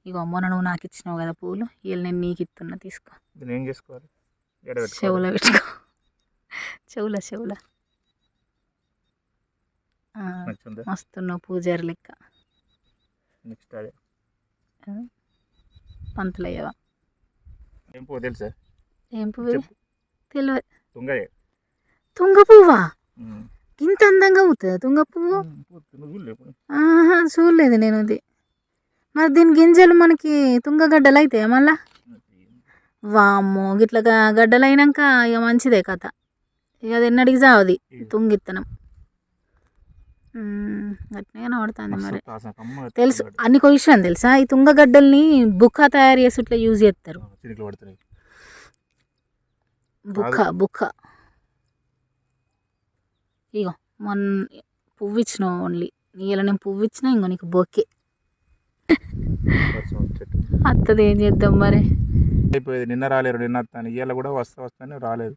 ఇగో మొన్న నువ్వు నాకు ఇచ్చినావు కదా పూలు, వీళ్ళు నేను నీకు ఇస్తున్నా, తీసుకో. దీన్ని ఏం చేసుకోవాలి? చెవులో పెట్టుకో, చెవుల మస్తున్నావు పూజారి లెక్క. నెక్స్ట్ అదే పంతులయ్యవా. ఏం పువ్వు తెలుసా? ఏం పువ్వు తెలియదు. తుంగ పువ్వా? ఇంత అందంగా అవుతుంది తుంగ పువ్వు? చూడలేదు నేను అది. మరి దీని గింజలు మనకి తుంగగడ్డలు అవుతాయా మళ్ళా? వామ్మో, గిట్ల గడ్డలు అయినాక ఇక మంచిదే కథ. ఇక అది ఎన్నడికి చావది తుంగిత్తనం. గట్టిగా కనబడుతుంది మరి. తెలుసు అన్ని విషయం తెలుసా? ఈ తుంగగడ్డల్ని బుక్క తయారు చేసి ఇట్లా యూజ్ చేస్తారు. బుక్క ఇగో మొన్న పువ్వు ఇచ్చినావు ఓన్లీ. ఇలా నేను పువ్వు ఇచ్చినా ఇంకో నీకు బొకే అత్తది. ఏం చేద్దాం మరి. అయిపోయేది. నిన్న రాలేరు, నిన్న వస్తాను, ఇవాళ కూడా వస్తాను రాలేదు.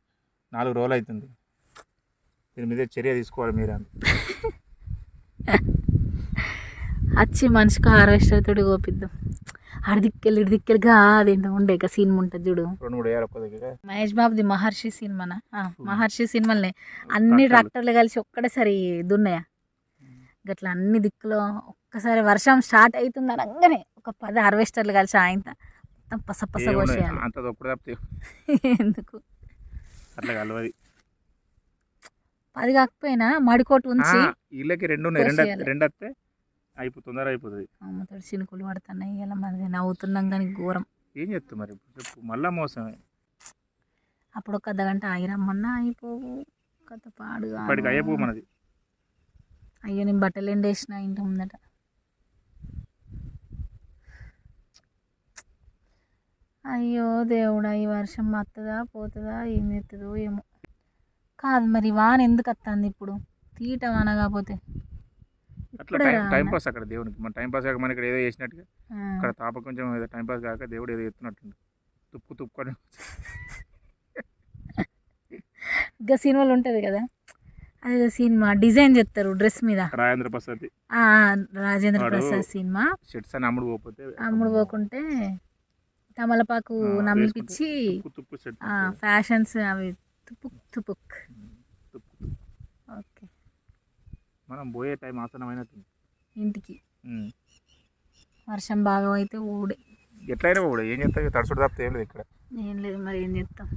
4 రోజులు అవుతుంది. దీని మీద చర్య తీసుకోవాలి మీరు. వచ్చి మనిషికి హార్వెస్టర్ తోటి కోపిద్దాం. అడిదిక్కెళ్ళిగా అదేంటో ఉండే సినిమా ఉంటుంది చూడు, 2-3 ఏళ్ళ మహేష్ బాబుది మహర్షి సినిమానా? మహర్షి సినిమాలనే అన్ని ట్రాక్టర్లు కలిసి ఒక్కడేసారి దున్నాయా గట్లా అన్ని దిక్కులో ఒక్కసారి వర్షం స్టార్ట్ అవుతుంది అనగానే ఒక 10 హార్వెస్టర్లు కలిసి ఆయన మొత్తం పస కోసేయాలి. ఎందుకు అట్లా కలవది. 10 కాకపోయినా మడికోటు ఉంచి వీళ్ళకి 2 వస్తే తొందర అయిపోతుంది. అమ్మతోటి చినుకులు పడుతున్నాయి ఇలా మరి నవ్వుతున్నాం కానీ ఘోరం. ఏం చెప్తా మరి మళ్ళా మోసమే. అప్పుడు ఒక అర్ధగంట ఆగిరమ్మన్నా అయిపోవు కథ పాడుగా. ఇప్పటికి అయిపో మనది. అయ్యో నేను బట్టలు ఎండేసిన ఇంటి ముందట. అయ్యో దేవుడా, ఈ వర్షం వస్తుందా పోతుందా ఏం చేస్తుందో ఏమో. కాదు మరి వాన ఎందుకు వస్తుంది ఇప్పుడు? తీట వాన కాకపోతే టైం పాస్ అక్కడ దేవునికి. మన టైం పాస్ కాక మన ఇక్కడ ఏదో చేసినట్టుగా అక్కడ తాప కొంచెం ఏదో టైం పాస్ కాక దేవుడు ఏదో ఎత్తున్నట్టు తుప్పుకొని. ఇంకా సినిమాలు ఉంటుంది కదా, అదే సినిమా డిజైన్ చేస్తారు డ్రెస్ మీద. రాజేంద్ర ప్రసాద్ సినిమా. షర్ట్స్ అని అమ్ముడు పోకుంటే తమలపాకు నమ్మిపించి ఫ్యాషన్స్ అవి తుపుక్. ఓకే, మనం పోయే టైం ఆసనమైనట్టుంది ఇంటికి. వర్షం బాగా అయితే ఊడే ఎట్లయినా ఊడే. ఏం చేస్తావు? తడుచుడు తప్పితే ఏం లేదు ఇక్కడ. ఏం లేదు మరి, ఏం చేస్తాం.